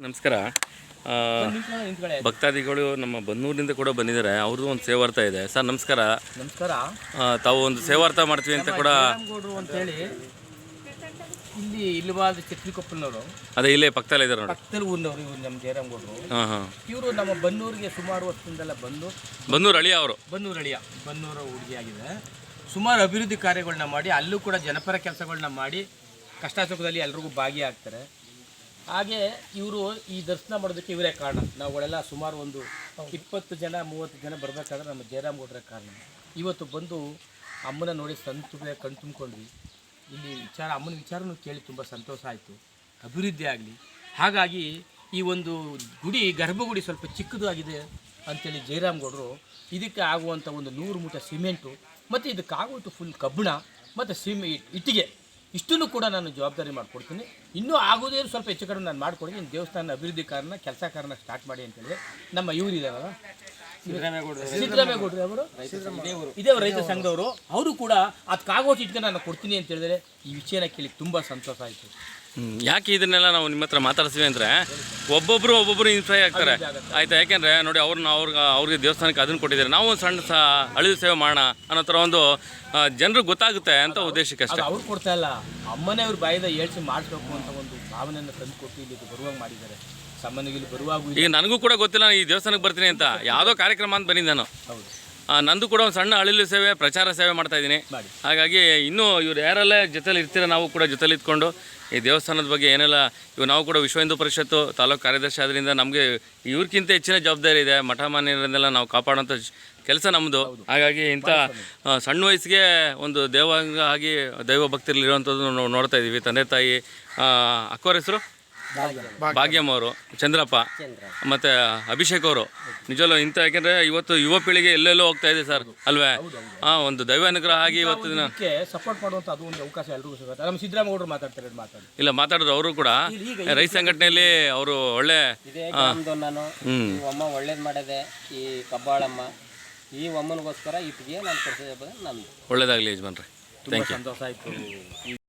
ನಮಸ್ಕಾರ. ಭಕ್ತಾದಿಗಳು ನಮ್ಮ ಬನ್ನೂರಿನಿಂದ ಕೂಡ ಬಂದಿದ್ದಾರೆ. ಅವ್ರದ್ದು ಒಂದು ಸೇವಾರ್ಥ ಇದೆ. ಸರ್ ನಮಸ್ಕಾರ. ನಮಸ್ಕಾರ. ತಾವು ಒಂದು ಸೇವಾರ್ಥ ಮಾಡ್ತೀವಿ ಅಂತ ಕೂಡ ಅಂತೇಳಿ ಇಲ್ಲಿ ಇಲ್ಲವಾದ ಚಟ್ನಿಕೊಪ್ಪಲ್ನವರು, ಅದೇ ಇಲ್ಲೇ ಪಕ್ಕದಲ್ಲೇ ಇದ್ದಾರೆ ನೋಡಿ, ಪಕ್ಕದಲ್ಲಿ ಊರಿನವರು. ಇವರು ನಮ್ಮ ಜಯರಾಮಗೌಡರು. ಇವರು ನಮ್ಮ ಬನ್ನೂರಿಗೆ ಸುಮಾರು ವರ್ಷದಿಂದೆಲ್ಲ ಬನ್ನೂರು ಅಳಿಯ ಅವರು, ಬನ್ನೂರ ಹುಡುಗಿಯಾಗಿದೆ. ಸುಮಾರು ಅಭಿವೃದ್ಧಿ ಕಾರ್ಯಗಳನ್ನ ಮಾಡಿ, ಅಲ್ಲೂ ಕೂಡ ಜನಪರ ಕೆಲಸಗಳನ್ನ ಮಾಡಿ ಕಷ್ಟ ಸುಖದಲ್ಲಿ ಎಲ್ರಿಗೂ ಭಾಗಿಯಾಗ್ತಾರೆ. ಹಾಗೆ ಇವರು ಈ ದರ್ಶನ ಮಾಡೋದಕ್ಕೆ ಇವರೇ ಕಾರಣ. ನಾವುಗಳೆಲ್ಲ ಸುಮಾರು ಒಂದು 20 ಜನ 30 ಜನ ಬರಬೇಕಾದ್ರೆ ನಮ್ಮ ಜಯರಾಮಗೌಡರೇ ಕಾರಣ. ಇವತ್ತು ಬಂದು ಅಮ್ಮನ ನೋಡಿ ಕಣ್ ತುಂಬ್ಕೊಂಡ್ವಿ. ಇಲ್ಲಿ ಅಮ್ಮನ ವಿಚಾರನೂ ಕೇಳಿ ತುಂಬ ಸಂತೋಷ ಆಯಿತು. ಅಭಿವೃದ್ಧಿ ಆಗಲಿ. ಹಾಗಾಗಿ ಈ ಒಂದು ಗರ್ಭಗುಡಿ ಸ್ವಲ್ಪ ಚಿಕ್ಕದು ಆಗಿದೆ ಅಂಥೇಳಿ ಜಯರಾಮಗೌಡರು ಇದಕ್ಕೆ ಆಗುವಂಥ ಒಂದು 100 ಮೂಟೆ ಸಿಮೆಂಟು ಮತ್ತು ಇದಕ್ಕಾಗುವಂಥ ಫುಲ್ ಕಬ್ಬಿಣ ಮತ್ತು ಇಟ್ಟಿಗೆ ಇಷ್ಟನ್ನು ಕೂಡ ನಾನು ಜವಾಬ್ದಾರಿ ಮಾಡಿಕೊಡ್ತೀನಿ. ಇನ್ನೂ ಆಗೋದೇ ಸ್ವಲ್ಪ ಹೆಚ್ಚು ಕಡಿಮೆ ನಾನು ಮಾಡಿಕೊಡ್ತೀನಿ. ದೇವಸ್ಥಾನ ಅಭಿವೃದ್ಧಿ ಸ್ಟಾರ್ಟ್ ಮಾಡಿ ಅಂತೇಳಿದ್ರೆ ನಮ್ಮ ಇವರಿದ್ದಾರಲ್ಲ ಸಿದ್ದರಾಮೇಗೌಡರು ಅವರು, ಇದೇ ರೈತ ಸಂಘದವರು, ಅವರು ಕೂಡ ಅದಕ್ಕಾಗೋಷ್ಟು ಇಟ್ಕೊಂಡು ನಾನು ಕೊಡ್ತೀನಿ ಅಂತ ಹೇಳಿದ್ರೆ ಈ ವಿಷಯನ ಕೇಳಿ ತುಂಬ ಸಂತೋಷ ಆಯಿತು. ಯಾಕೆ ಇದನ್ನೆಲ್ಲ ನಾವು ನಿಮ್ಮ ಹತ್ರ ಮಾತಾಡ್ತೀವಿ ಅಂದರೆ ಒಬ್ಬೊಬ್ಬರು ಇನ್ಸ್ಪೈರ್ ಆಗ್ತಾರೆ. ಆಯಿತಾ? ಯಾಕೆಂದರೆ ನೋಡಿ, ಅವ್ರಿಗೆ ದೇವಸ್ಥಾನಕ್ಕೆ ಅದನ್ನು ಕೊಟ್ಟಿದ್ದಾರೆ, ನಾವು ಒಂದು ಸಣ್ಣ ಅಳಿಲು ಸೇವೆ ಮಾಡೋಣ ಅನ್ನೋ ಥರ ಒಂದು ಜನರಿಗೆ ಗೊತ್ತಾಗುತ್ತೆ ಅಂತ ಉದ್ದೇಶಕ್ಕೆ ಅಷ್ಟೇ. ಅವ್ರು ಕೊಡ್ತಾ ಇಲ್ಲ, ಅಮ್ಮನೇ ಅವ್ರ ಬಾಯಿಂದ ಹೇಳ್ಸಿ ಮಾಡಿಸ್ಬೇಕು ಅಂತ ಒಂದು ಭಾವನೆಯನ್ನು ತಂದು ಕೊಟ್ಟು ಇಲ್ಲಿ ಬರುವಾಗ ಮಾಡಿದ್ದಾರೆ. ಸಾಮಾನ್ಯವಾಗಿ ಇಲ್ಲಿ ಬರುವಾಗ ಈಗ ನನಗೂ ಕೂಡ ಗೊತ್ತಿಲ್ಲ ಈ ದೇವಸ್ಥಾನಕ್ಕೆ ಬರ್ತೀನಿ ಅಂತ, ಯಾವುದೋ ಕಾರ್ಯಕ್ರಮ ಅಂತ ಬಂದಿದ್ದೆ ನಾನು. ನಂದು ಕೂಡ ಒಂದು ಸಣ್ಣ ಅಳಿಲು ಸೇವೆ, ಪ್ರಚಾರ ಸೇವೆ ಮಾಡ್ತಾ ಇದ್ದೀನಿ. ಹಾಗಾಗಿ ಇನ್ನೂ ಇವ್ರು ಯಾರೆಲ್ಲ ಜೊತೆಲಿ ಇರ್ತೀರ, ನಾವು ಕೂಡ ಜೊತೆಲಿ ಇದ್ಕೊಂಡು ಈ ದೇವಸ್ಥಾನದ ಬಗ್ಗೆ ಏನೆಲ್ಲ ನಾವು ಕೂಡ ವಿಶ್ವ ಹಿಂದೂ ಪರಿಷತ್ತು ತಾಲೂಕು ಕಾರ್ಯದರ್ಶಿ ಆದ್ದರಿಂದ ನಮಗೆ ಇವ್ರಿಗಿಂತ ಹೆಚ್ಚಿನ ಜವಾಬ್ದಾರಿ ಇದೆ. ಮಠ ಮಾನ್ಯರನ್ನೆಲ್ಲ ನಾವು ಕಾಪಾಡೋಂಥ ಕೆಲಸ ನಮ್ಮದು. ಹಾಗಾಗಿ ಇಂಥ ಸಣ್ಣ ವಯಸ್ಸಿಗೆ ಒಂದು ದೇವಾಂಗ ಆಗಿ ದೈವ ಭಕ್ತಿಯಲ್ಲಿರುವಂಥದ್ದು ನಾವು ನೋಡ್ತಾ ಇದ್ದೀವಿ. ತಂದೆ ತಾಯಿ ಅಕ್ಕವ್ರ ಹೆಸರು ಭಾಗ್ಯಮ್ಮ ಅವರು, ಚಂದ್ರಪ್ಪ ಮತ್ತು ಅಭಿಷೇಕ್ ಅವರು. ನಿಜವಲ್ಲೂ ಇಂಥ, ಯಾಕೆಂದರೆ ಇವತ್ತು ಯುವ ಪೀಳಿಗೆ ಎಲ್ಲೆಲ್ಲೋ ಹೋಗ್ತಾ ಇದೆ ಸರ್, ಅಲ್ವೇ? ಒಂದು ದೈವ ಅನುಗ್ರಹ ಆಗಿ ಇವತ್ತು ದಿನ ಸಪೋರ್ಟ್ ಮಾಡುವಂಥ ಅದು ಒಂದು ಅವಕಾಶ ಎಲ್ರಿಗೂ ಸಿಗುತ್ತೆ. ನಮ್ಮ ಸಿದ್ದರಾಮೇಗೌಡರು ಇಲ್ಲ ಮಾತಾಡಿದ್ರು. ಅವರು ಕೂಡ ರೈತ ಸಂಘಟನೆಯಲ್ಲಿ ಅವರು ಒಳ್ಳೆ ನಾನು ಅಮ್ಮ ಒಳ್ಳೇದು ಮಾಡಿದೆ. ಈ ಕಬ್ಬಾಳಮ್ಮ ಈ ಅಮ್ಮನಿಗೋಸ್ಕರ ಇಟ್ಟಿಗೆ ನಾನು ಕೊಡ್ತಿದ್ದೆ. ನಮ್ದು ಒಳ್ಳೇದಾಗಲಿ ಯಜಮಾನ್ರಿ. Thank you. ಸಂತೋಷ ಆಯಿತು.